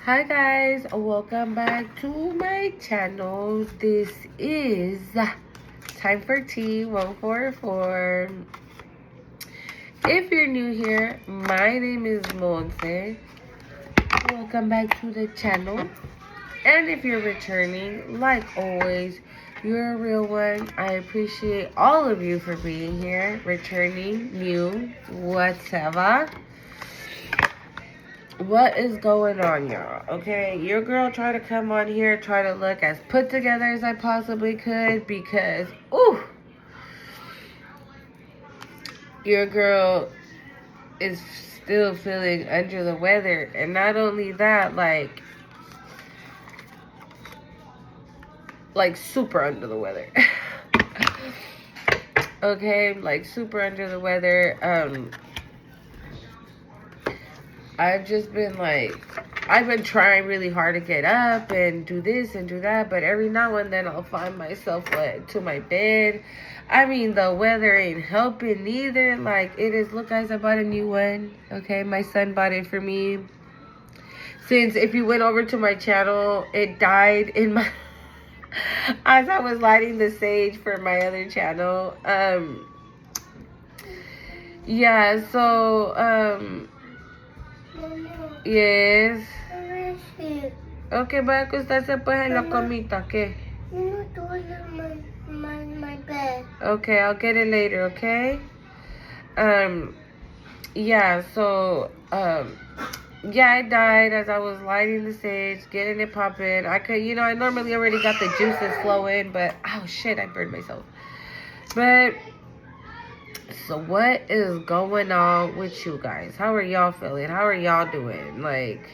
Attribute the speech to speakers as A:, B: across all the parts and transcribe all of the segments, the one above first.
A: Hi guys, welcome back to my channel. This is Time for Tea 144. If you're new here, my name is Monse. Welcome back to the channel. And if you're returning, like always, you're a real one. I appreciate all of you for being here, returning, new, whatever. What is going on, y'all? Okay, your girl tried to come on here, try to look as put together as I possibly could because, ooh, your girl is still feeling under the weather. And not only that, like super under the weather. Okay, like super under the weather. I've just been I've been trying really hard to get up and do this and do that, but every now and then I'll find myself to my bed. I mean, the weather ain't helping neither. Like, it is, look guys, I bought a new one. Okay, my son bought it for me. Since if you went over to my channel, it died in my, as I was lighting the sage for my other channel. Yeah, so, yes. Ok, voy a acostarse pues en la comita, ¿qué?
B: No, my bed.
A: Okay, I'll get it later, okay? Yeah, so, yeah, I died as I was lighting the sage, getting it popping. I could, I normally already got the juices flowing, but, oh shit, I burned myself. But, so what is going on with you guys? How are y'all feeling? How are y'all doing? Like,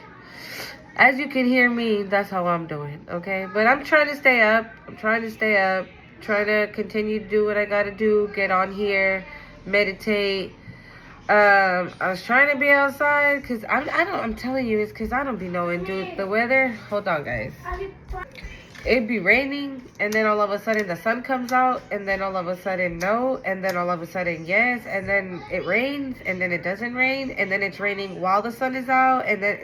A: as you can hear me, that's how I'm doing, okay? But I'm trying to stay up. Trying to continue to do what I gotta do. Get on here, meditate. I was trying to be outside because I'm telling you, it's because I don't be knowing, dude. The weather, hold on, guys. It'd be raining, and then all of a sudden the sun comes out, and then all of a sudden no, and then all of a sudden yes, and then it rains, and then it doesn't rain, and then it's raining while the sun is out, and then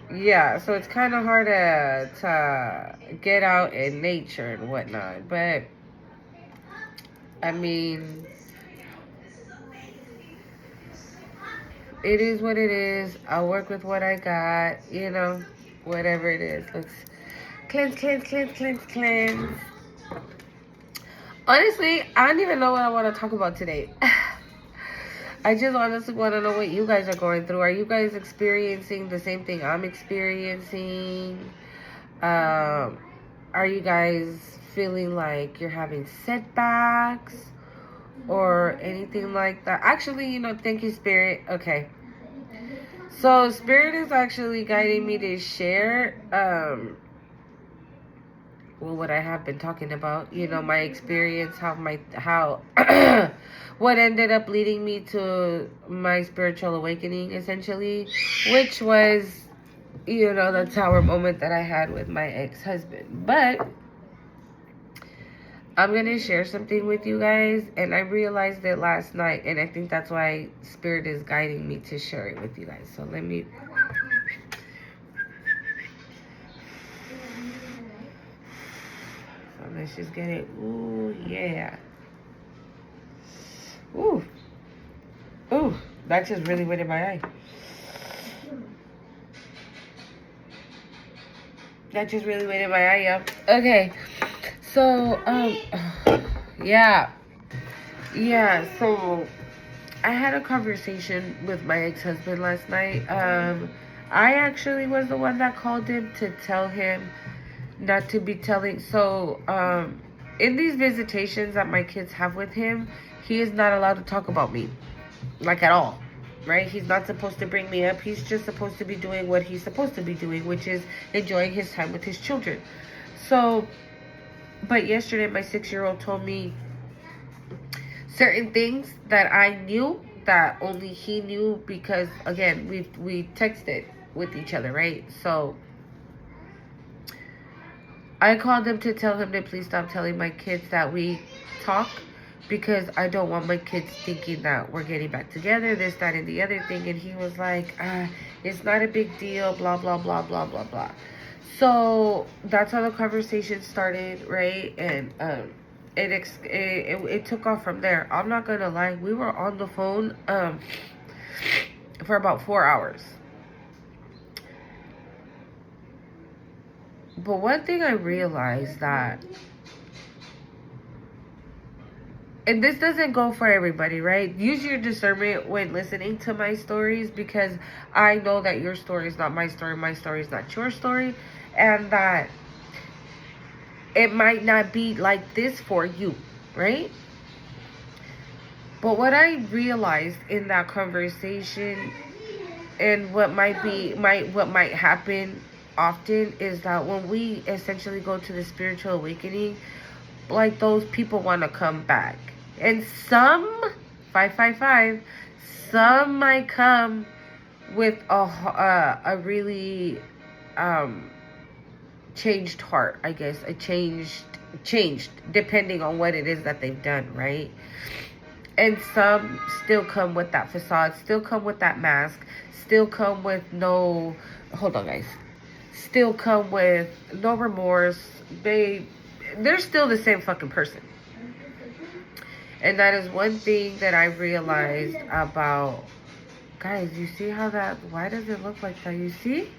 A: yeah, so it's kind of hard to get out in nature and whatnot. But, I mean, it is what it is. I'll work with what I got, whatever it is. Let's cleanse. Honestly, I don't even know what I want to talk about today. I just honestly want to know what you guys are going through. Are you guys experiencing the same thing I'm experiencing? Are you guys feeling like you're having setbacks or anything like that? Actually, thank you, Spirit. Okay. So, Spirit is actually guiding me to share, what I have been talking about, my experience, how what ended up leading me to my spiritual awakening, essentially, which was, the tower moment that I had with my ex-husband. But I'm going to share something with you guys, and I realized it last night, and I think that's why Spirit is guiding me to share it with you guys. So let's just get it. Ooh, yeah. Ooh. Ooh, that just really went in my eye. That just really went in my eye, yeah. Okay. So, yeah. Yeah, so I had a conversation with my ex-husband last night. I actually was the one that called him to tell him not to be telling. So, in these visitations that my kids have with him, he is not allowed to talk about me, like, at all, right? He's not supposed to bring me up. He's just supposed to be doing what he's supposed to be doing, which is enjoying his time with his children. So, but yesterday my 6-year-old told me certain things that I knew that only he knew because, again, we texted with each other, right? So I called him to tell him to please stop telling my kids that we talk because I don't want my kids thinking that we're getting back together, this, that, and the other thing. And he was like, it's not a big deal, blah, blah, blah, blah, blah, blah. So that's how the conversation started, right? And it took off from there. I'm not gonna lie, we were on the phone for about 4 hours. But one thing I realized that, and this doesn't go for everybody, right? Use your discernment when listening to my stories, because I know that your story is not my story is not your story, and that it might not be like this for you, right? But what I realized in that conversation, and what might happen often, is that when we essentially go to the spiritual awakening, like, those people want to come back. And some, 555, some might come with a really changed heart, I guess. A changed, depending on what it is that they've done, right? And some still come with that facade, still come with that mask, still come with no, hold on guys, still come with no remorse. They're still the same fucking person. And that is one thing that I realized about, guys, you see how that, why does it look like that? You see?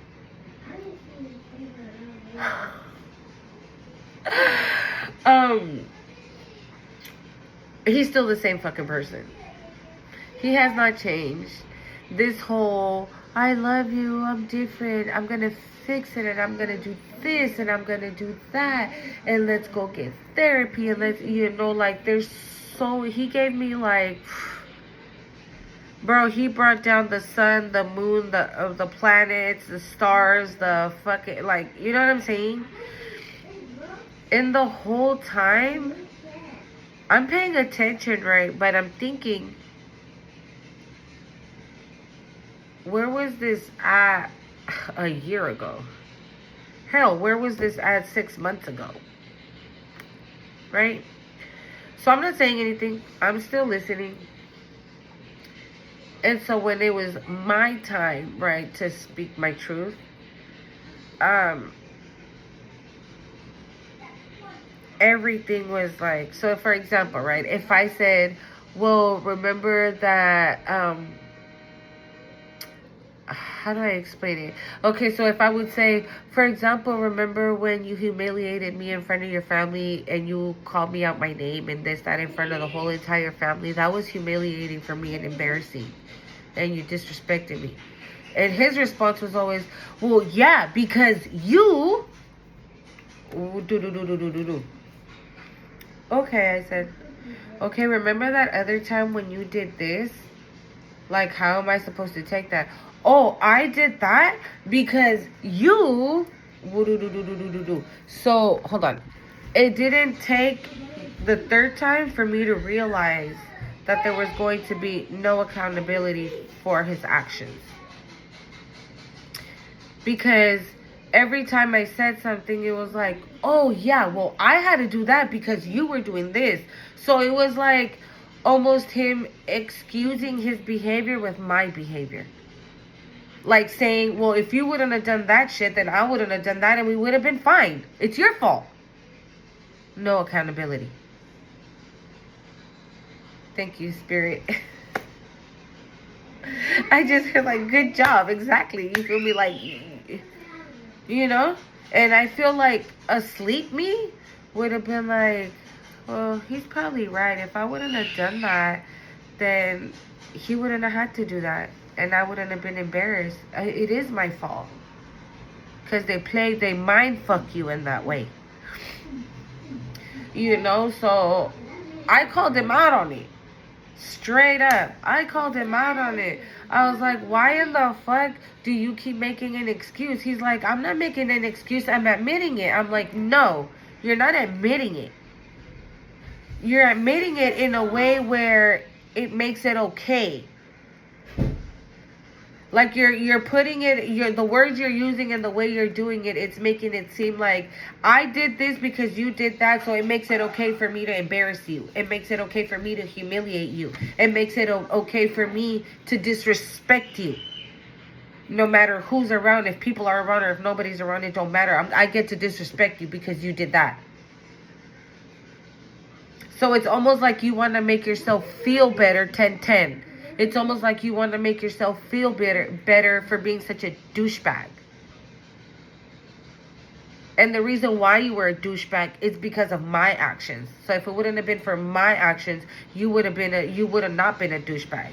A: He's still the same fucking person. He has not changed. This whole, I love you, I'm different, I'm gonna fix it, and I'm gonna do this, and I'm gonna do that, and let's go get therapy, and let's, like, there's so, he gave me, like, bro, he brought down the sun, the moon, the planets, the stars, the fucking, like, you know what I'm saying? And the whole time, I'm paying attention, right? But I'm thinking, where was this at a year ago? Hell, where was this at 6 months ago? Right? So I'm not saying anything. I'm still listening. And so when it was my time, right, to speak my truth, everything was like, so for example, right, if I said, well, remember that, how do I explain it? Okay, so if I would say, for example, remember when you humiliated me in front of your family and you called me out my name and this, that, in front of the whole entire family? That was humiliating for me and embarrassing. And you disrespected me. And his response was always, well, yeah, because you... Okay, I said, okay, remember that other time when you did this? Like, how am I supposed to take that? Oh, I did that because you... So, hold on. It didn't take the third time for me to realize that there was going to be no accountability for his actions. Because every time I said something, it was like, oh yeah, well, I had to do that because you were doing this. So it was like almost him excusing his behavior with my behavior. Like saying, well, if you wouldn't have done that shit, then I wouldn't have done that and we would have been fine. It's your fault. No accountability. Thank you, Spirit. I just feel like, good job. Exactly. You feel me? Like, you know? And I feel like asleep me would have been like, well, he's probably right. If I wouldn't have done that, then he wouldn't have had to do that. And I wouldn't have been embarrassed. It is my fault. Because they mind fuck you in that way. You know, so I called him out on it. Straight up. I called him out on it. I was like, why in the fuck do you keep making an excuse? He's like, I'm not making an excuse. I'm admitting it. I'm like, no, you're not admitting it. You're admitting it in a way where it makes it okay. Like you're putting it, the words you're using and the way you're doing it, it's making it seem like I did this because you did that, so it makes it okay for me to embarrass you. It makes it okay for me to humiliate you. It makes it okay for me to disrespect you. No matter who's around, if people are around or if nobody's around, it don't matter. I get to disrespect you because you did that. So it's almost like you want to make yourself feel better, 10-10. It's almost like you want to make yourself feel better for being such a douchebag. And the reason why you were a douchebag is because of my actions. So if it wouldn't have been for my actions, you would have not been a douchebag.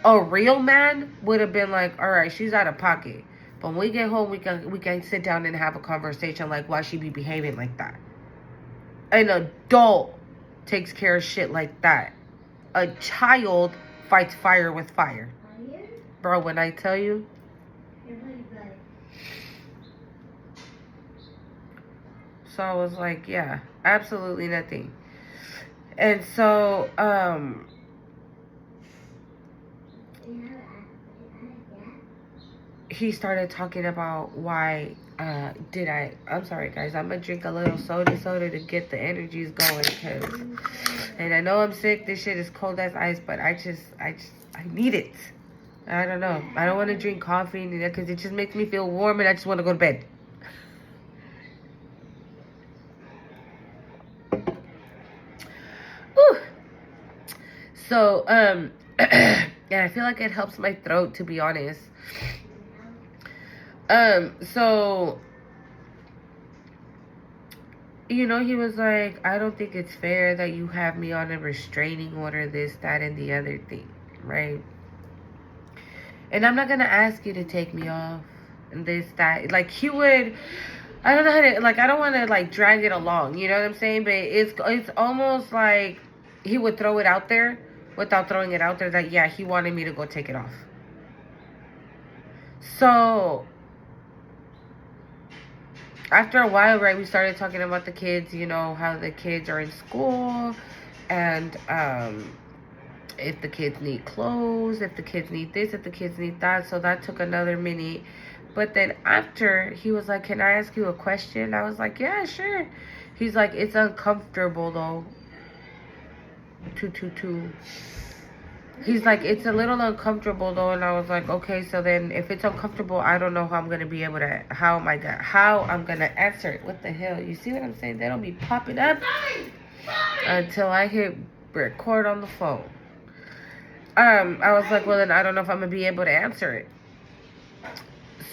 A: A real man would have been like, all right, she's out of pocket. But when we get home, we can sit down and have a conversation like why she be behaving like that. An adult takes care of shit like that. A child fights fire with fire. Bro, when I tell you. So I was like, yeah, absolutely nothing. And so, he started talking about why I'm sorry guys, I'm gonna drink a little soda to get the energies going, and I know I'm sick, this shit is cold as ice, but I need it. I don't know, I don't want to drink coffee because it just makes me feel warm and I just want to go to bed. Whew. So and I feel like it helps my throat, to be honest. So, you know, he was like, I don't think it's fair that you have me on a restraining order, this, that, and the other thing, right? And I'm not gonna ask you to take me off, and this, that. Like, he would, I don't know how to, like, I don't want to, like, drag it along, you know what I'm saying? But it's almost like he would throw it out there without throwing it out there that, yeah, he wanted me to go take it off. So after a while, right, we started talking about the kids, you know, how the kids are in school, and if the kids need clothes, if the kids need this, if the kids need that. So that took another minute. But then after, he was like, can I ask you a question? I was like, yeah, sure. He's like, it's uncomfortable though. He's like, it's a little uncomfortable though. And I was like, okay, so then if it's uncomfortable, I don't know how I'm gonna be able to, how I'm gonna answer it. What the hell? You see what I'm saying? They don't be popping up until I hit record on the phone. I was like, well then I don't know if I'm gonna be able to answer it.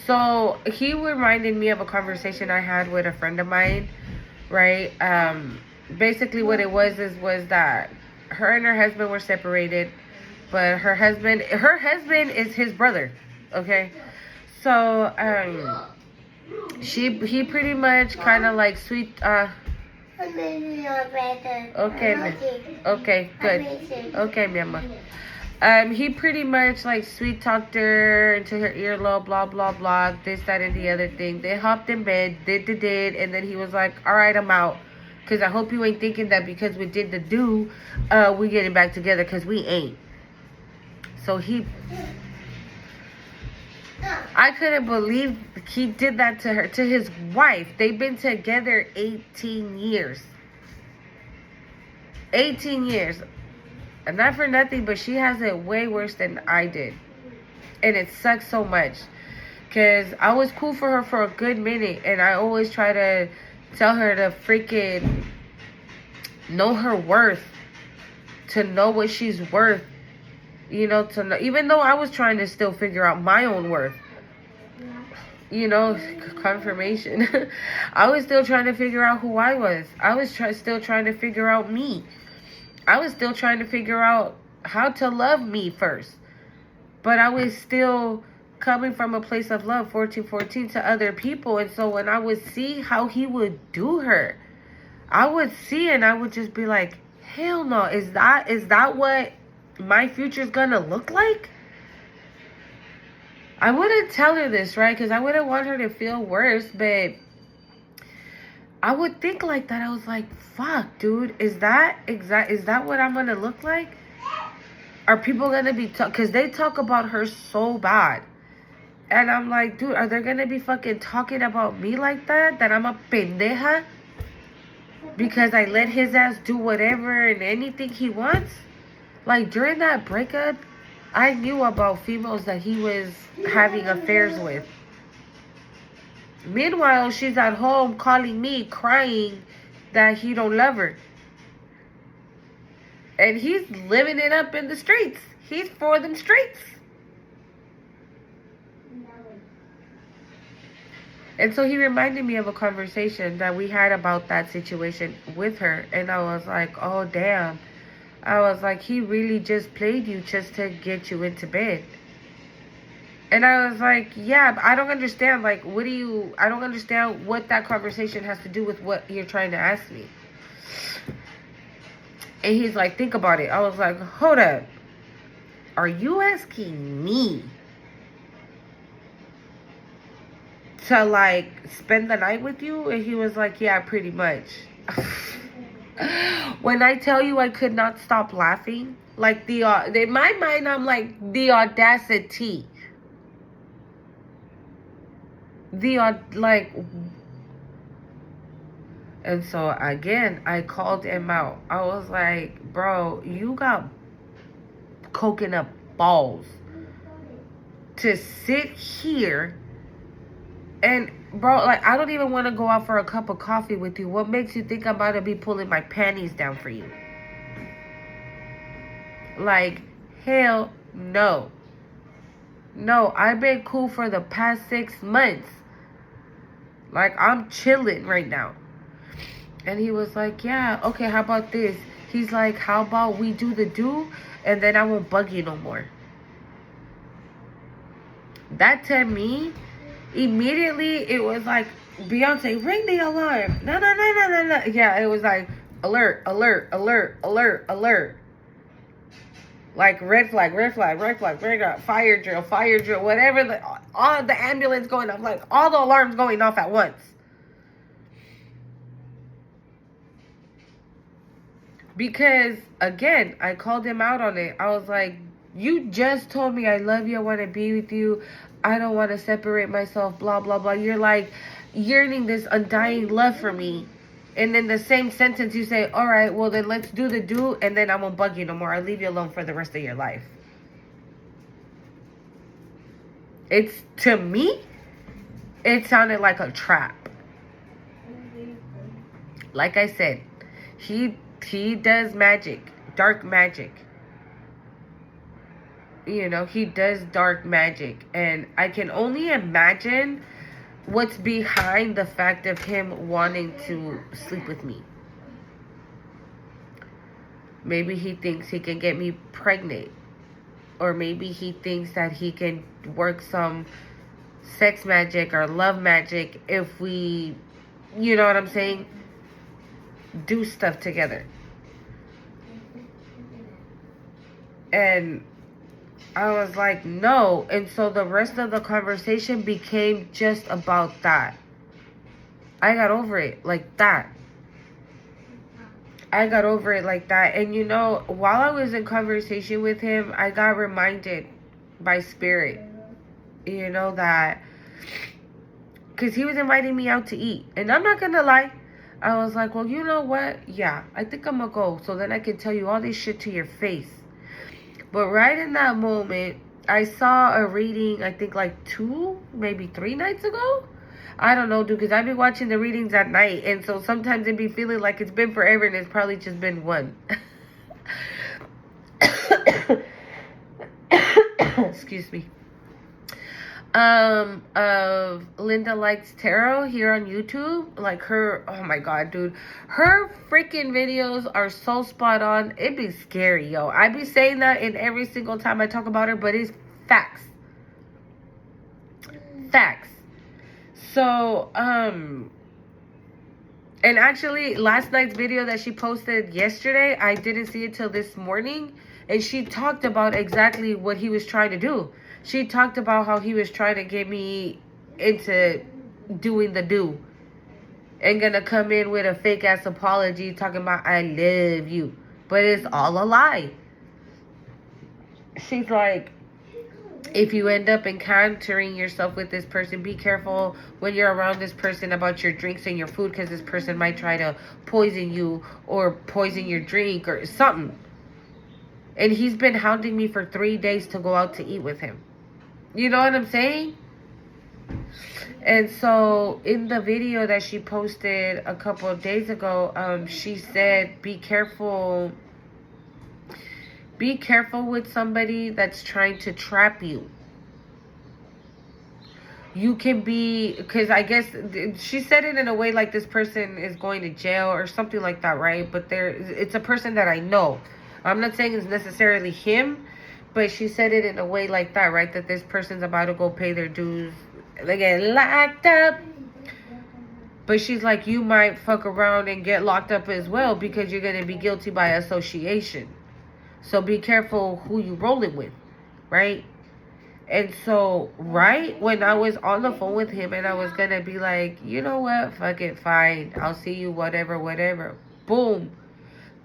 A: So he reminded me of a conversation I had with a friend of mine, right? Basically what it was that her and her husband were separated. But her husband is his brother, okay? So, he pretty much kind of like sweet, okay, good. Okay, mi amor. He pretty much like sweet talked her into her earlobe, blah, blah, blah, this, that, and the other thing. They hopped in bed, did, and then he was like, all right, I'm out. Because I hope you ain't thinking that because we did the do, we getting back together, because we ain't. So I couldn't believe he did that to her, to his wife. They've been together 18 years. 18 years. And not for nothing, but she has it way worse than I did. And it sucks so much. Because I was cool for her for a good minute. And I always try to tell her to freaking know her worth. To know what she's worth. You know, to know, even though I was trying to still figure out my own worth, you know, confirmation. I was still trying to figure out who I was. I was still trying to figure out me. I was still trying to figure out how to love me first. But I was still coming from a place of love, 14 to other people. And so when I would see how he would do her, I would see and I would just be like, hell no, is that what my future's gonna look like? I wouldn't tell her this, right? Because I wouldn't want her to feel worse, but I would think like that. I was like, fuck, dude, is that what I'm gonna look like? Are people gonna be because they talk about her so bad. And I'm like, dude, are they gonna be fucking talking about me like that? That I'm a pendeja? Because I let his ass do whatever and anything he wants? Like, during that breakup, I knew about females that he was having affairs with. Meanwhile, she's at home calling me, crying that he don't love her. And he's living it up in the streets. He's for them streets. And so he reminded me of a conversation that we had about that situation with her. And I was like, oh, damn. I was like, he really just played you just to get you into bed. And I was like, yeah, but I don't understand. Like, I don't understand what that conversation has to do with what you're trying to ask me. And he's like, think about it. I was like, hold up. Are you asking me to, like, spend the night with you? And he was like, yeah, pretty much. When I tell you I could not stop laughing, like, in my mind, I'm like, the audacity. And so, again, I called him out. I was like, bro, you got coconut balls to sit here and, bro, like, I don't even want to go out for a cup of coffee with you. What makes you think I'm about to be pulling my panties down for you? Like, hell no. No, I've been cool for the past 6 months. Like, I'm chilling right now. And he was like, yeah, okay, how about this? He's like, how about we do the do, and then I won't bug you no more. That to me, immediately, it was like, Beyonce, ring the alarm. No. Yeah, it was like, alert, alert, alert, alert, alert. Like, red flag, red flag, red flag, red flag, fire drill, whatever. All the ambulance going off, like, all the alarms going off at once. Because, again, I called him out on it. I was like, you just told me I love you, I want to be with you, I don't want to separate myself, blah, blah, blah. You're, like, yearning this undying love for me. And in the same sentence, you say, all right, well, then let's do the do, and then I won't bug you no more. I'll leave you alone for the rest of your life. To me, it sounded like a trap. Like I said, he does magic, dark magic. You know, he does dark magic. And I can only imagine what's behind the fact of him wanting to sleep with me. Maybe he thinks he can get me pregnant. Or maybe he thinks that he can work some sex magic or love magic if we, you know what I'm saying, do stuff together. And I was like, no. And so the rest of the conversation became just about that. I got over it like that. And you know, while I was in conversation with him, I got reminded by spirit, you know, that, because he was inviting me out to eat. And I'm not gonna lie, I was like, well, you know what? Yeah, I think I'm gonna go, so then I can tell you all this shit to your face. But right in that moment, I saw a reading, I think like 2, maybe 3 nights ago. I don't know, dude, because I've been watching the readings at night. And so sometimes it be feeling like it's been forever and it's probably just been one. Excuse me. Of Linda Likes Tarot here on YouTube. Like, her, oh my god, dude, her freaking videos are so spot on. It be scary, yo. I be saying that in every single time I talk about her, but it's facts. So, and actually, last night's video that she posted yesterday, I didn't see it till this morning, and she talked about exactly what he was trying to do. She talked about how he was trying to get me into doing the do, and gonna come in with a fake ass apology talking about I love you, but it's all a lie. She's like, if you end up encountering yourself with this person, be careful when you're around this person about your drinks and your food, because this person might try to poison you or poison your drink or something. And he's been hounding me for 3 days to go out to eat with him. You know what I'm saying? And so in the video that she posted a couple of days ago, she said, be careful. Be careful with somebody that's trying to trap you. You can be, because I guess she said it in a way like this person is going to jail or something like that, right? But it's a person that I know. I'm not saying it's necessarily him, but she said it in a way like that, right? That this person's about to go pay their dues. They get locked up. But she's like, you might fuck around and get locked up as well, because you're going to be guilty by association. So be careful who you rolling with, right? And so, right when I was on the phone with him and I was going to be like, you know what? Fuck it, fine. I'll see you, whatever. Boom.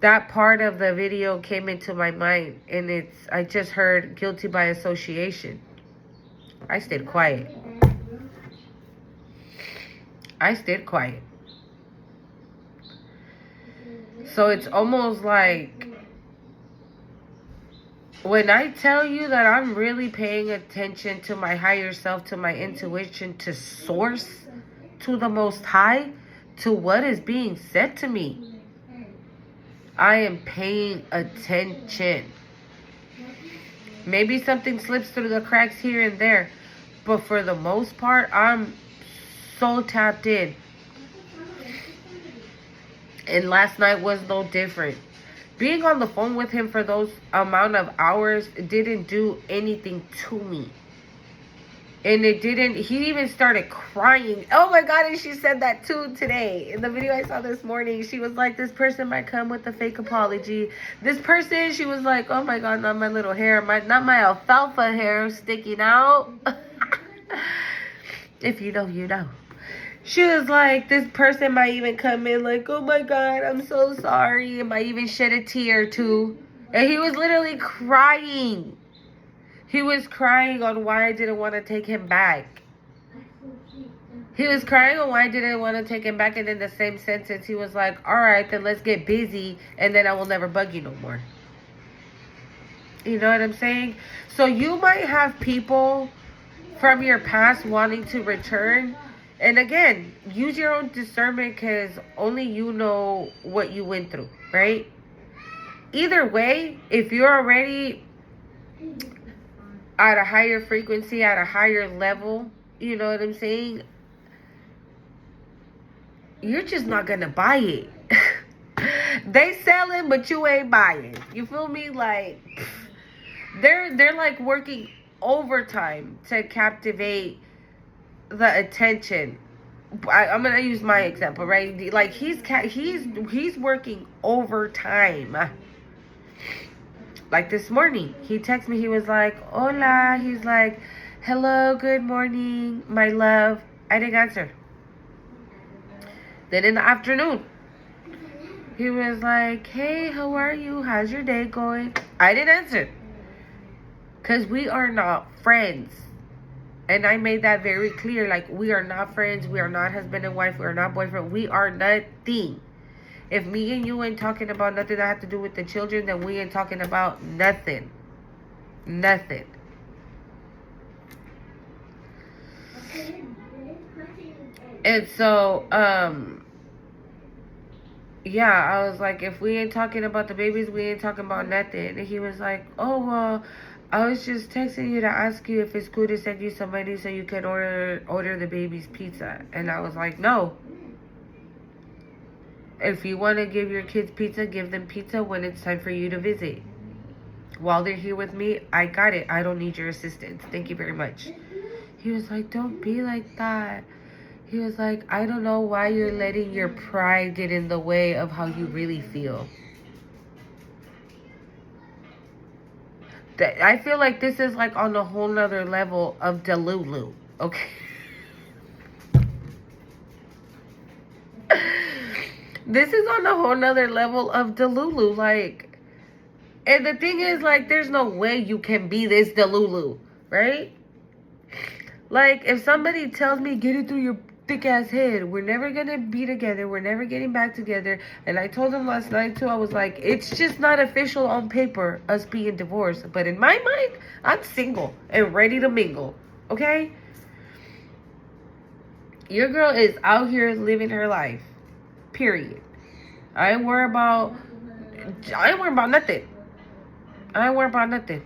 A: That part of the video came into my mind. And I just heard guilty by association. I stayed quiet. So it's almost like, when I tell you that I'm really paying attention to my higher self, to my intuition, to source, to the Most High, to what is being said to me, I am paying attention. Maybe something slips through the cracks here and there, but for the most part, I'm so tapped in. And last night was no different. Being on the phone with him for those amount of hours didn't do anything to me. And he even started crying. Oh my God, and she said that too today. In the video I saw this morning, she was like, this person might come with a fake apology. This person, she was like, oh my God, not my little hair, not my alfalfa hair sticking out. If you know, you know. She was like, this person might even come in like, oh my God, I'm so sorry. And might even shed a tear or two. And he was literally crying. He was crying on why I didn't want to take him back. He was crying on why I didn't want to take him back. And in the same sentence, he was like, all right, then let's get busy. And then I will never bug you no more. You know what I'm saying? So you might have people from your past wanting to return. And again, use your own discernment, because only you know what you went through, right? Either way, if you're already at a higher frequency, at a higher level, you know what I'm saying? You're just not going to buy it. They selling, but you ain't buying. You feel me? Like, they're like working overtime to captivate the attention. I'm gonna use my example, right? Like he's working overtime. Like this morning, he texted me. He was like, "Hola." He's like, "Hello, good morning, my love." I didn't answer. Then in the afternoon, he was like, "Hey, how are you? How's your day going?" I didn't answer, because we are not friends. And I made that very clear. Like, we are not friends. We are not husband and wife. We are not boyfriend. We are nothing. If me and you ain't talking about nothing that have to do with the children, then we ain't talking about nothing. Nothing. And so, yeah, I was like, if we ain't talking about the babies, we ain't talking about nothing. And he was like, oh, well, I was just texting you to ask you if it's cool to send you some money so you can order the baby's pizza. And I was like, no. If you want to give your kids pizza, give them pizza when it's time for you to visit. While they're here with me, I got it. I don't need your assistance. Thank you very much. He was like, don't be like that. He was like, I don't know why you're letting your pride get in the way of how you really feel. I feel like this is like on a whole nother level of Delulu, okay? This is on a whole nother level of Delulu, like, and the thing is, like, there's no way you can be this Delulu, right? Like, if somebody tells me, get it through your thick ass head, we're never gonna be together, we're never getting back together. And I told him last night too, I was like, it's just not official on paper, us being divorced. But in my mind, I'm single and ready to mingle, okay? Your girl is out here living her life, period. I ain't worried about nothing. I ain't worried about nothing.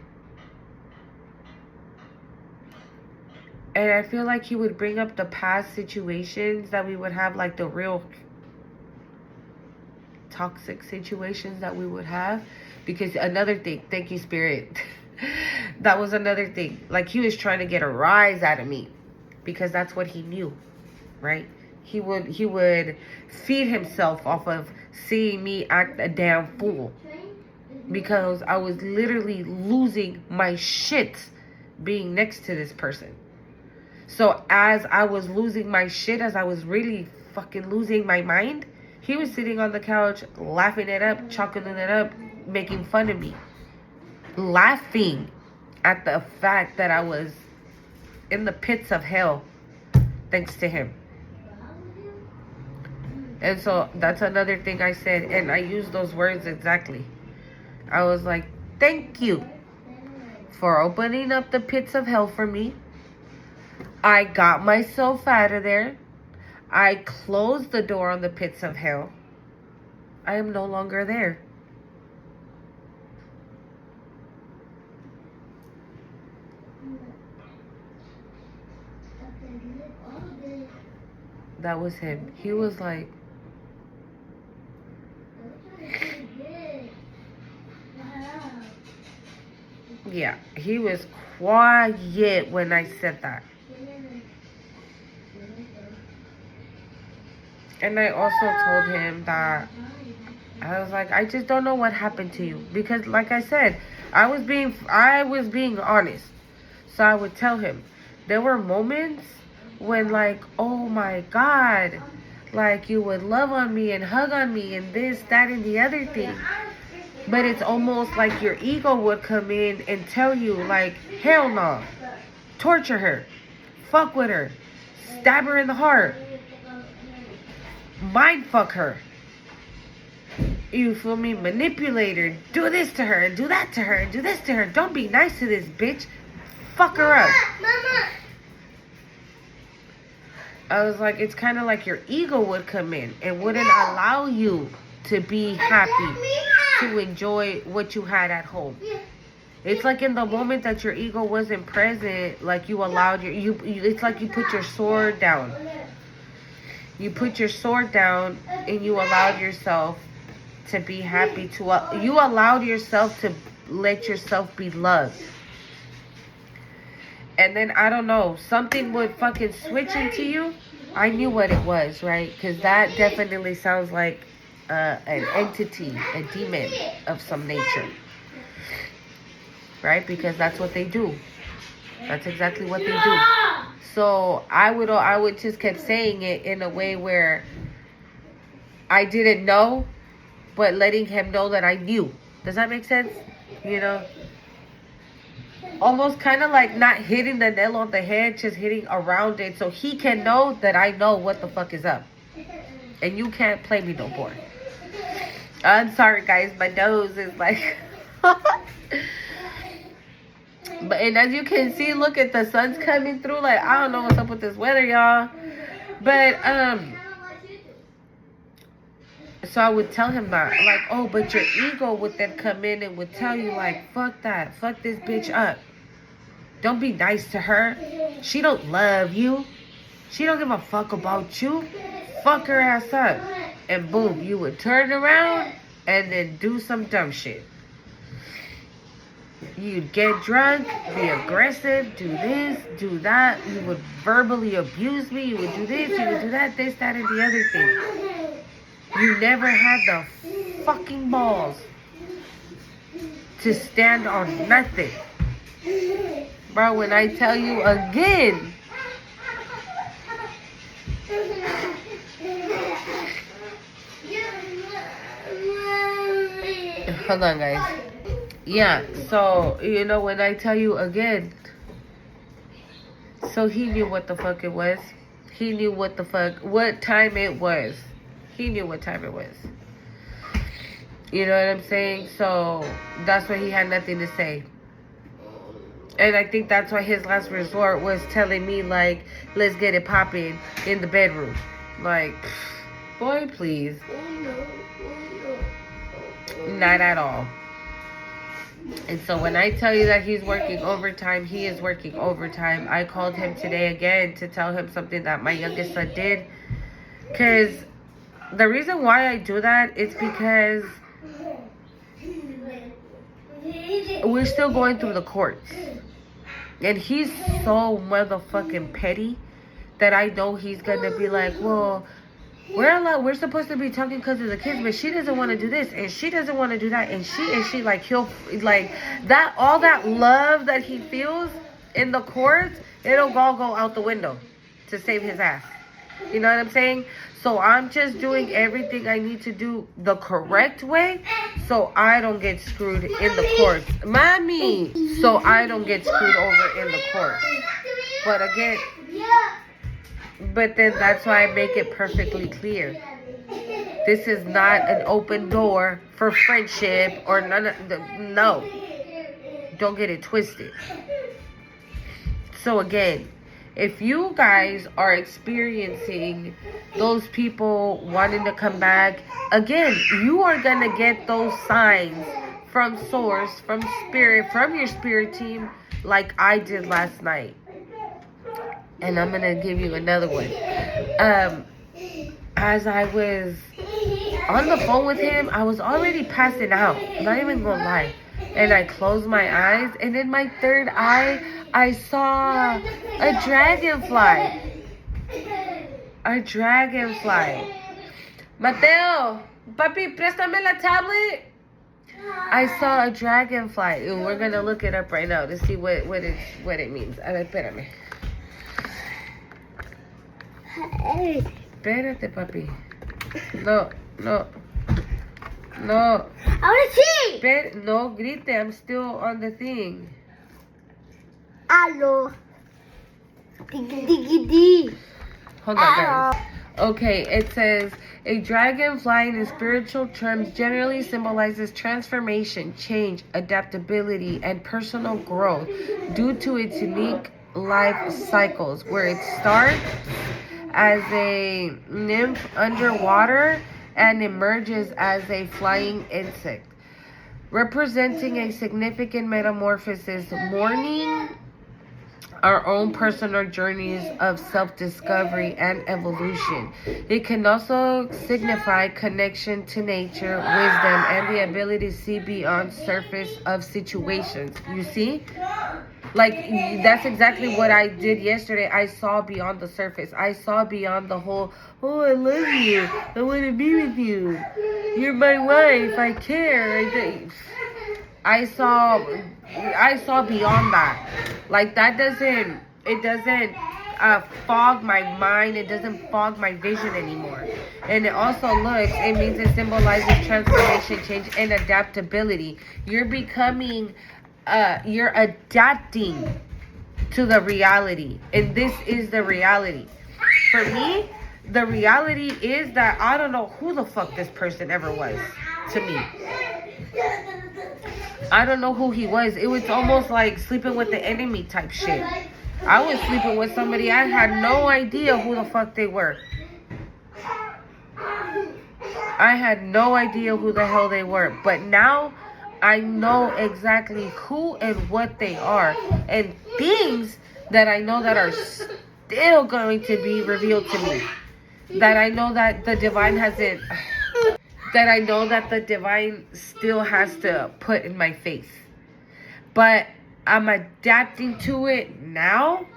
A: And I feel like he would bring up the past situations that we would have, like the real toxic situations that we would have. Because another thing, thank you, Spirit. That was another thing. Like, he was trying to get a rise out of me because that's what he knew, right? He would feed himself off of seeing me act a damn fool because I was literally losing my shit being next to this person. So as I was losing my shit, as I was really fucking losing my mind, he was sitting on the couch, laughing it up, chalking it up, making fun of me. Laughing at the fact that I was in the pits of hell thanks to him. And so that's another thing I said, and I used those words exactly. I was like, thank you for opening up the pits of hell for me. I got myself out of there. I closed the door on the pits of hell. I am no longer there. That was him. He was like, yeah, he was quiet when I said that. And I also told him that I was like, I just don't know what happened to you. Because like I said, I was being honest. So I would tell him, there were moments when like, oh my God, like you would love on me and hug on me and this, that, and the other thing. But it's almost like your ego would come in and tell you like, hell no, torture her, fuck with her, stab her in the heart, mind fuck her. You feel me? Manipulate her, do this to her and do that to her and do this to her. Don't be nice to this bitch. Fuck her up.
B: Mama.
A: I was like, it's kind of like your ego would come in and wouldn't allow you to be happy, to enjoy what you had at home. It's like in the moment that your ego wasn't present, like you allowed it's like you put your sword down. You put your sword down and you allowed yourself to be happy, you allowed yourself to let yourself be loved. And then, I don't know, something would fucking switch into you. I knew what it was, right? Because that definitely sounds like an entity, a demon of some nature. Right? Because that's what they do. That's exactly what they do. So I would just keep saying it in a way where I didn't know, but letting him know that I knew. Does that make sense? You know? Almost kind of like not hitting the nail on the head, just hitting around it so he can know that I know what the fuck is up. And you can't play me no more. I'm sorry, guys. My nose is like... And as you can see, look at the sun's coming through. Like, I don't know what's up with this weather, y'all. But, so I would tell him that. Like, oh, but your ego would then come in and would tell you, like, fuck that. Fuck this bitch up. Don't be nice to her. She don't love you. She don't give a fuck about you. Fuck her ass up. And boom, you would turn around and then do some dumb shit. You'd get drunk, be aggressive, do this, do that. You would verbally abuse me. You would do this, you would do that, this, that, and the other thing. You never had the fucking balls to stand on nothing. Bro, when I tell you again, hold on, guys. Yeah, so, you know, when I tell you again, So he knew what the fuck it was. He knew what time it was. He knew what time it was. You know what I'm saying? So that's why he had nothing to say. And I think that's why his last resort was telling me, like, let's get it popping in the bedroom. Like, boy, please. Not at all. And so when I tell you that he's working overtime, he is working overtime. I called him today again to tell him something that my youngest son did. Because the reason why I do that is because we're still going through the courts. And he's so motherfucking petty that I know he's going to be like, well, we're supposed to be talking because of the kids, but she doesn't want to do this and she doesn't want to do that, and she like, he'll like that, all that love that he feels in the courts, it'll all go out the window to save his ass. You know what I'm saying? So I'm just doing everything I need to do the correct way so I don't get screwed in the courts. Mommy! So I don't get screwed over in the courts. But then that's why I make it perfectly clear. This is not an open door for friendship or no. Don't get it twisted. So again, if you guys are experiencing those people wanting to come back, again, you are going to get those signs from source, from spirit, from your spirit team, like I did last night. And I'm going to give you another one. As I was on the phone with him, I was already passing out. I'm not even going to lie. And I closed my eyes. And in my third eye, I saw a dragonfly. A dragonfly. Mateo, papi, préstame la tablet. I saw a dragonfly. Ooh, we're going to look it up right now to see what it means. A ver, espérame. Espérate, papi. No.
B: I want to see.
A: No, grite. I'm still on the thing.
B: Aló. Digi.
A: Hold on, guys. Okay, it says, a dragonfly in spiritual terms generally symbolizes transformation, change, adaptability, and personal growth due to its unique life cycles, where it starts as a nymph underwater and emerges as a flying insect, representing a significant metamorphosis, mourning our own personal journeys of self-discovery and evolution. It can also signify connection to nature, wisdom, and the ability to see beyond surface of situations. You see? Like, that's exactly what I did yesterday. I saw beyond the surface. I saw beyond the whole, oh, I love you. I want to be with you. You're my wife. I care. I saw beyond that. Like, it doesn't fog my mind. It doesn't fog my vision anymore. And it also it means it symbolizes transformation, change, and adaptability. You're becoming, you're adapting to the reality. And this is the reality. For me, the reality is that I don't know who the fuck this person ever was to me. I don't know who he was. It was almost like sleeping with the enemy type shit. I was sleeping with somebody I had no idea who the fuck they were. I had no idea who the hell they were. But now I know exactly who and what they are. And things that I know that are still going to be revealed to me. That I know that the divine hasn't... That I know that the divine still has to put in my face. But I'm adapting to it now.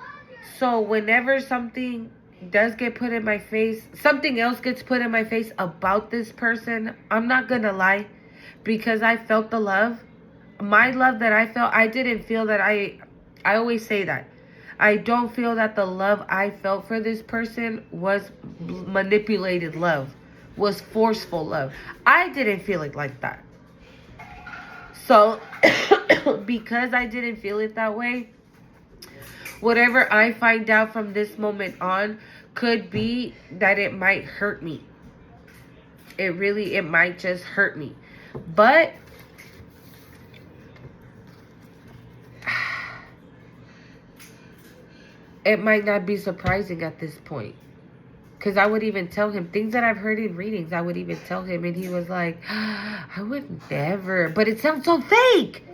A: So whenever something does get put in my face, something else gets put in my face about this person, I'm not going to lie. Because I felt the love. My love that I felt, I didn't feel that I always say that. I don't feel that the love I felt for this person was manipulated love. Was forceful love. I didn't feel it like that. So, because I didn't feel it that way, whatever I find out from this moment on could be that it might hurt me. It might just hurt me. But it might not be surprising at this point. Because I would even tell him things that I've heard in readings. I would even tell him, and he was like, I would never. But it sounds so fake.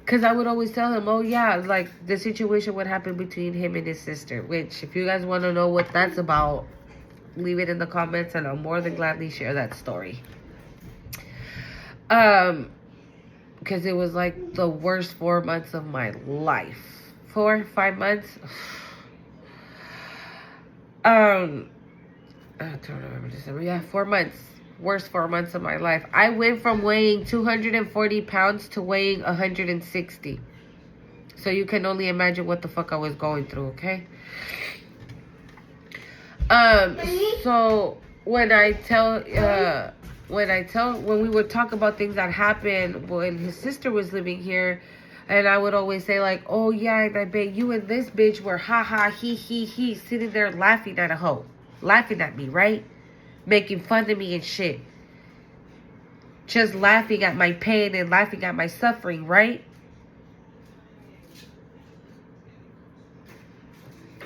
A: Because I would always tell him, oh, yeah, like the situation would happen between him and his sister. Which, if you guys want to know what that's about, leave it in the comments, and I'll more than gladly share that story. Because it was like the worst 4 months of my life. 4, 5 months. I don't remember December. Yeah, 4 months. Worst 4 months of my life. I went from weighing 240 pounds to weighing 160. So you can only imagine what the fuck I was going through, okay? So when we would talk about things that happened when his sister was living here, and I would always say like, oh yeah, and I bet you and this bitch were ha ha he sitting there laughing at a hoe. Laughing at me, right? Making fun of me and shit. Just laughing at my pain and laughing at my suffering, right?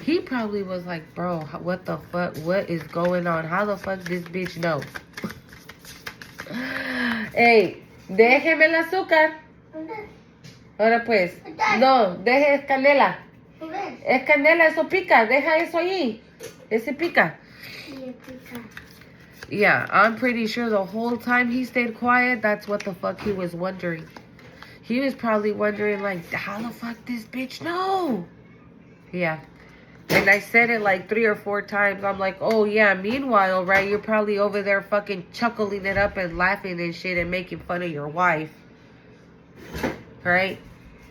A: He probably was like, bro, what the fuck? What is going on? How the fuck this bitch know? Hey, déjeme el azúcar. Ahora pues. No, deje es canela. Es canela, eso pica. Deja eso ahí. Ese pica. Yeah, I'm pretty sure the whole time he stayed quiet, that's what the fuck he was wondering. He was probably wondering, like, how the fuck this bitch know? Yeah. And I said it like 3 or 4 times. I'm like, oh, yeah, meanwhile, right, you're probably over there fucking chuckling it up and laughing and shit and making fun of your wife. Right?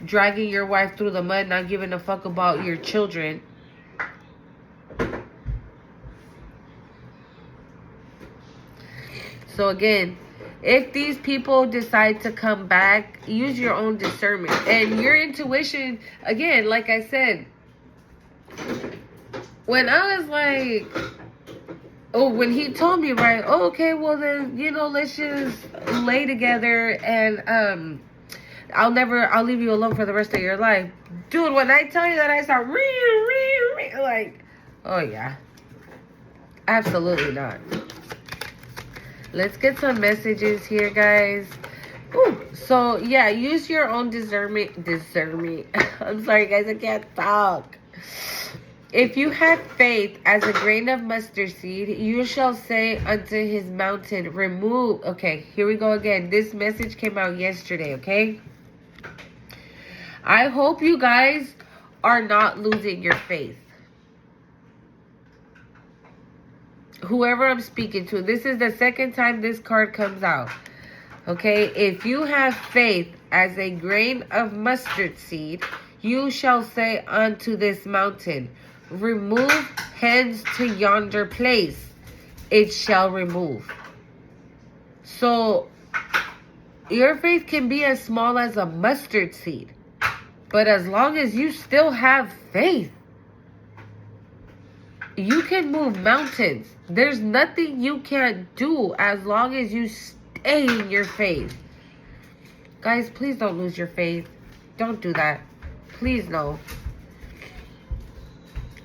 A: Dragging your wife through the mud, not giving a fuck about your children. So again, if these people decide to come back, use your own discernment. And your intuition, again, like I said, when I was like, oh, when he told me, right, oh, okay, well then, you know, let's just lay together and I'll leave you alone for the rest of your life. Dude, when I tell you that I start like, oh yeah, absolutely not. Let's get some messages here, guys. Ooh, so yeah, use your own discernment. I'm sorry, guys, I can't talk. If you have faith as a grain of mustard seed, you shall say unto his mountain, remove. Okay, here we go again. This message came out yesterday, okay? I hope you guys are not losing your faith. Whoever I'm speaking to, this is the second time this card comes out. Okay, if you have faith as a grain of mustard seed, you shall say unto this mountain, remove hence to yonder place. It shall remove. So, your faith can be as small as a mustard seed. But as long as you still have faith, you can move mountains. There's nothing you can't do as long as you stay in your faith. Guys, please don't lose your faith. Don't do that. Please no.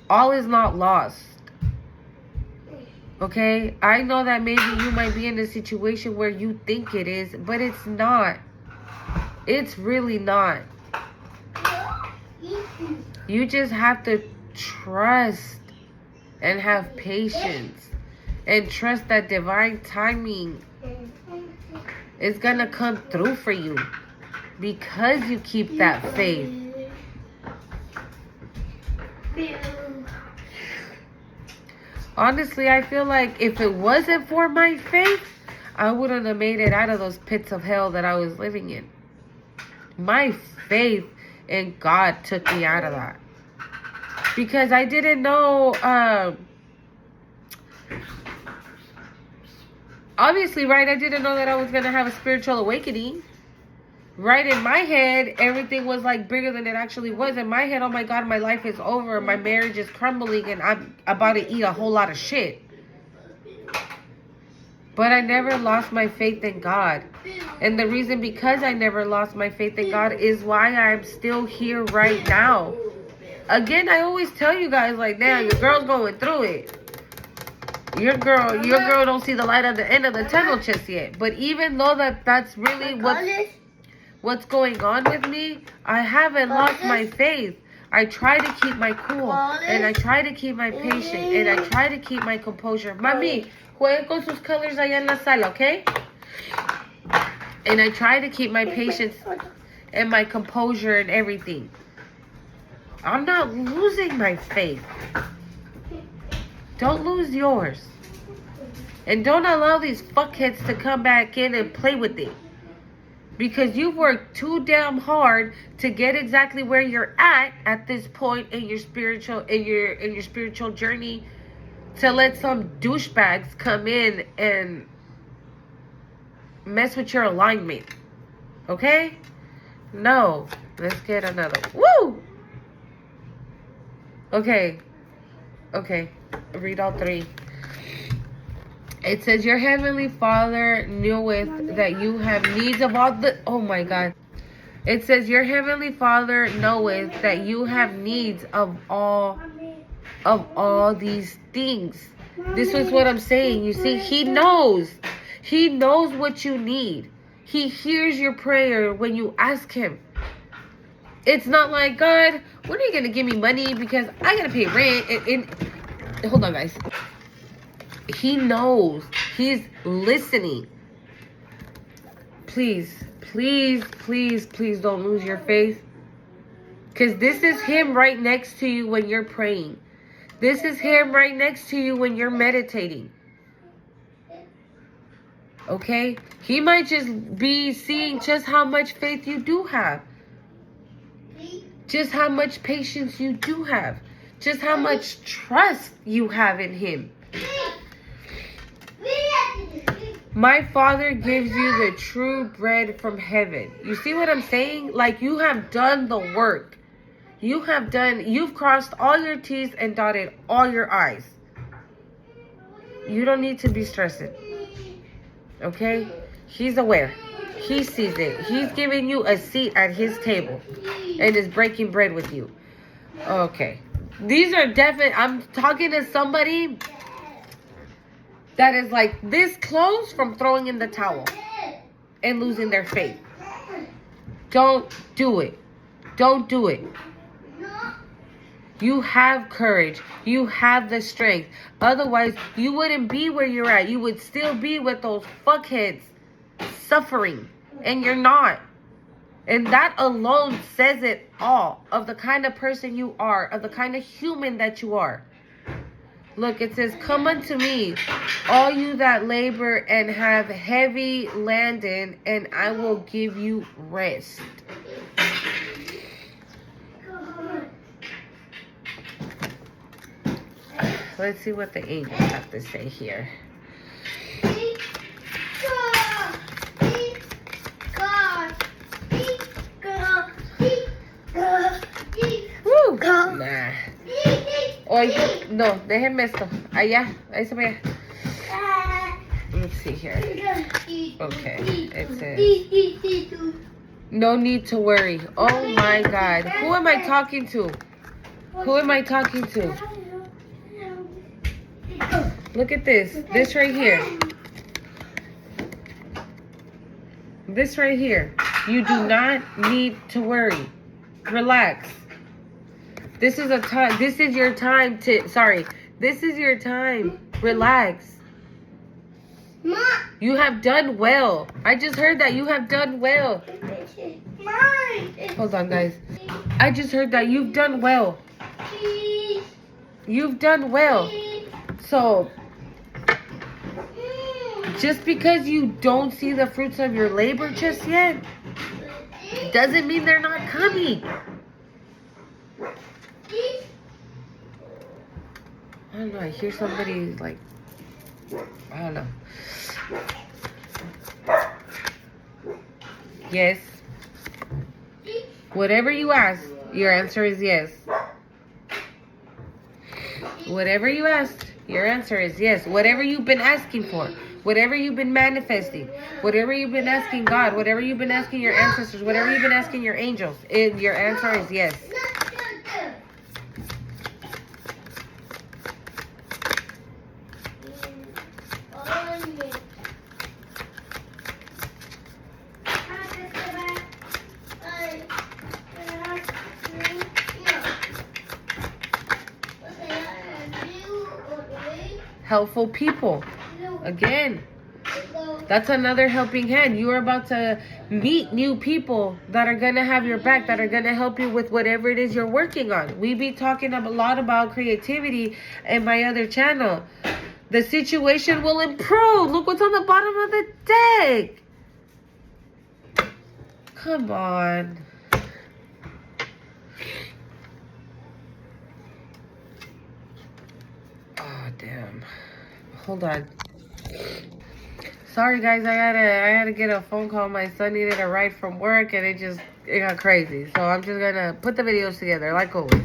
A: All is not lost. Okay? I know that maybe you might be in a situation where you think it is, but it's not. It's really not. You just have to trust and have patience and trust that divine timing is gonna come through for you because you keep that faith. Honestly, I feel like if it wasn't for my faith, I wouldn't have made it out of those pits of hell that I was living in. My faith in God took me out of that. Because I didn't know, obviously, right, I didn't know that I was going to have a spiritual awakening. right in my head, everything was like bigger than it actually was. In my head, oh my God, my life is over. My marriage is crumbling and I'm about to eat a whole lot of shit. But I never lost my faith in God. And the reason because I never lost my faith in God is why I'm still here right now. Again, I always tell you guys, like, damn, your girl's going through it. Your girl don't see the light at the end of the tunnel just yet. But even though that's really what's going on with me, I haven't lost my faith. I try to keep my cool, and I try to keep my patience, and I try to keep my composure. Mami, juegue con sus colors allá en la sala, okay? And I try to keep my patience and my composure and everything. I'm not losing my faith. Don't lose yours. And don't allow these fuckheads to come back in and play with it. Because you've worked too damn hard to get exactly where you're at this point in your spiritual journey, to let some douchebags come in and mess with your alignment. Okay? No. Let's get another. Woo! Okay. Read all three. It says, your heavenly Father knoweth that you have needs of all the... Oh my God. It says, your heavenly Father knoweth that you have needs of all these things. This is what I'm saying. You see, He knows. He knows what you need. He hears your prayer when you ask Him. It's not like, God, when are you going to give me money because I got to pay rent? Hold on, guys. He knows. He's listening. Please don't lose your faith. Because this is Him right next to you when you're praying. This is Him right next to you when you're meditating. Okay? He might just be seeing just how much faith you do have. Just how much patience you do have. Just how much trust you have in Him. My Father gives you the true bread from heaven. You see what I'm saying? Like, you have done the work. You've crossed all your T's and dotted all your I's. You don't need to be stressing. Okay? He's aware. He sees it. He's giving you a seat at His table and is breaking bread with you. Okay. These are definite. I'm talking to somebody that is like this close from throwing in the towel and losing their faith. Don't do it. Don't do it. You have courage. You have the strength. Otherwise, you wouldn't be where you're at. You would still be with those fuckheads suffering. And you're not. And that alone says it all of the kind of person you are, of the kind of human that you are. Look, it says, come unto me, all you that labor and have heavy laden, and I will give you rest. Let's see what the angels have to say here. Woo. Nah. Oye, no, déjenme esto. Allá, ahí se ve. Let's see here. Okay, it says, no need to worry. Oh my God. Who am I talking to? Who am I talking to? Look at this. This right here. This right here. You do not need to worry. Relax. This is your time to, this is your time. Relax. You have done well. I just heard that you have done well. Hold on, guys. I just heard that you've done well. You've done well. So, just because you don't see the fruits of your labor just yet, doesn't mean they're not coming. I don't know, I hear somebody like, I don't know. Yes. Whatever you ask, your answer is yes. Whatever you asked, your answer is yes. Whatever you've been asking for, whatever you've been manifesting, whatever you've been asking God, whatever you've been asking your ancestors, whatever you've been asking your angels, your answer is yes. Helpful people. Again, that's another helping hand. You are about to meet new people that are going to have your back, that are going to help you with whatever it is you're working on. We be talking a lot about creativity in my other channel. The situation will improve. Look what's on the bottom of the deck. Come on. Oh, damn. Hold on. Sorry guys, I had to get a phone call. My son needed a ride from work and it got crazy. So I'm just gonna put the videos together like always.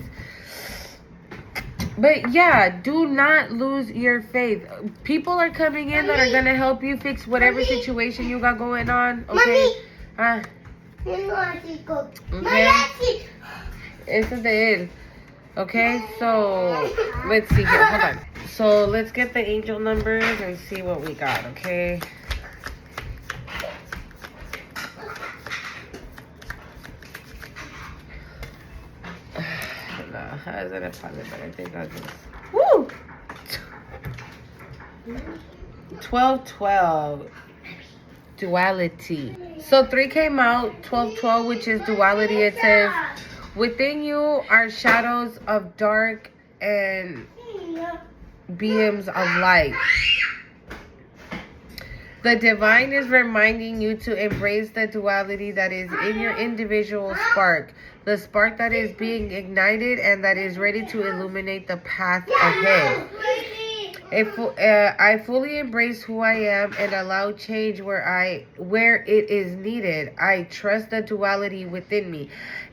A: But yeah, do not lose your faith. People are coming in that are gonna help you fix whatever situation you got going on. Okay. Okay. Ese es de él. Okay, so let's see here. Hold on. So let's get the angel numbers and see what we got, okay? No, how is it a pilot? But I think I'll just... Woo! 12-12. Duality. So 3 came out. 12-12, which is duality. It says, within you are shadows of dark and beams of light. The divine is reminding you to embrace the duality that is in your individual spark. The spark that is being ignited and that is ready to illuminate the path ahead. I fully embrace who I am and allow change where it is needed. I trust the duality within me.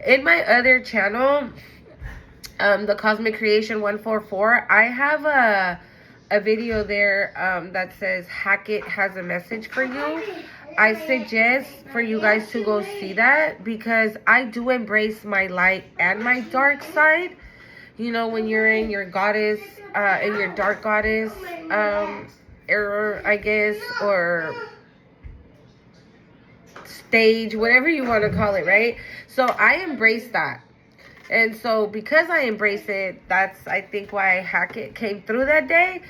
A: In my other channel, the Cosmic Creation 144, I have a video there that says Hackett has a message for you. I suggest for you guys to go see that because I do embrace my light and my dark side. You know, when you're in your goddess, in your dark goddess era, I guess, or stage, whatever you want to call it, right? So I embrace that. And so because I embrace it, that's, I think, why Hackett came through that day.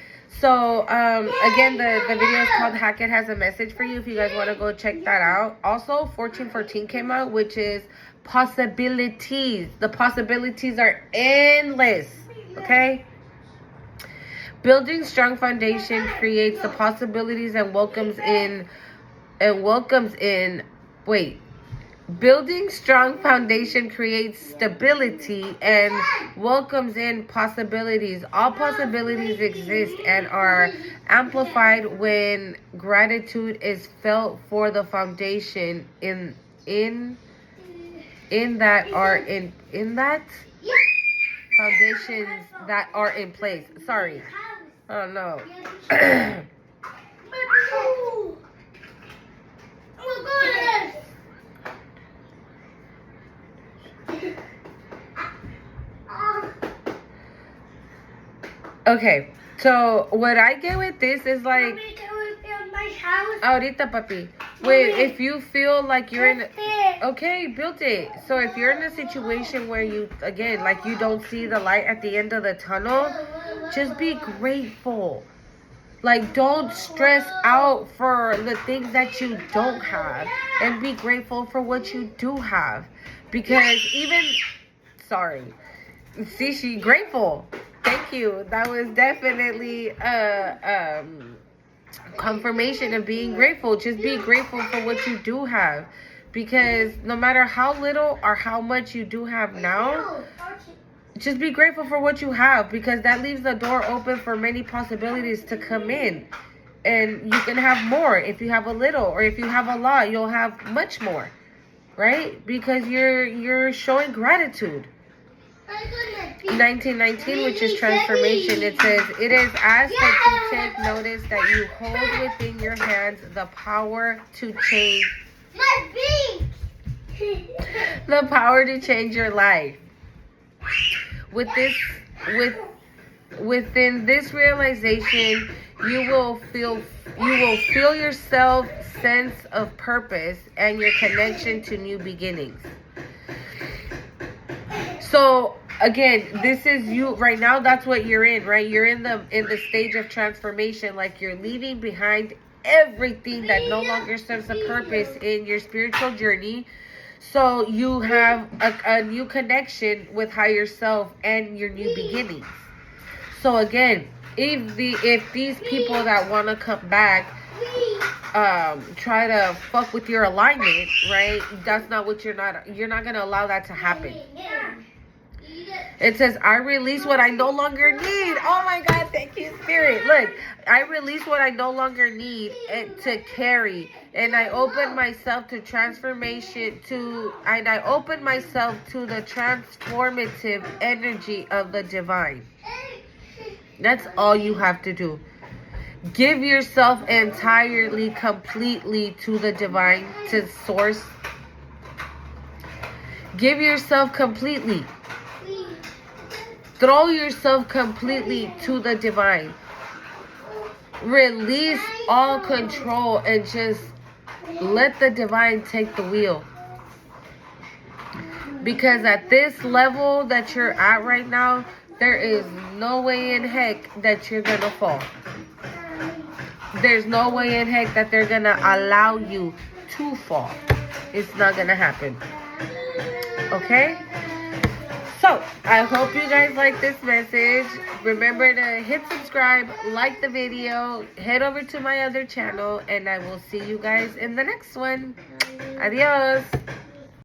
A: So, again, the video is called Hackett Has a Message for You if you guys want to go check that out. Also, 1414 came out, which is possibilities. The possibilities are endless, okay? Building strong foundation creates the possibilities and welcomes in, building strong foundation creates stability and welcomes in possibilities. All possibilities exist and are amplified when gratitude is felt for the foundation in that foundations that are in place. Sorry. Oh no. Okay, so what I get with this is like, ahorita, papi. Wait, if you feel like you're in, okay, build it. So if you're in a situation where you, again, like you don't see the light at the end of the tunnel, just be grateful. Like, don't stress out for the things that you don't have, and be grateful for what you do have. Because see, she grateful. Thank you. That was definitely confirmation of being grateful. Just be grateful for what you do have. Because no matter how little or how much you do have now, just be grateful for what you have. Because that leaves the door open for many possibilities to come in. And you can have more. If you have a little or if you have a lot, you'll have much more. right? Because you're showing gratitude. 1919, which is transformation, it says, it is asked that you take notice that you hold within your hands the power to change your life. Within this realization, you will feel yourself sense of purpose and your connection to new beginnings. So again, this is you right now. That's what you're in, right? You're in the stage of transformation. Like, you're leaving behind everything that no longer serves a purpose in your spiritual journey. So you have a new connection with higher self and your new beginnings. So again, if these people that want to come back try to fuck with your alignment, right? That's not what you're not going to allow that to happen. It says, I release what I no longer need. Oh my God, thank you, Spirit. Look, I release what I no longer need to carry. And I open myself to transformation, and I open myself to the transformative energy of the divine. That's all you have to do. Give yourself entirely, completely to the divine, to source. Give yourself completely. Throw yourself completely to the divine. Release all control and just let the divine take the wheel. Because at this level that you're at right now, there is no way in heck that you're going to fall. There's no way in heck that they're going to allow you to fall. It's not going to happen. Okay? So, I hope you guys like this message. Remember to hit subscribe, like the video, head over to my other channel, and I will see you guys in the next one. Adios.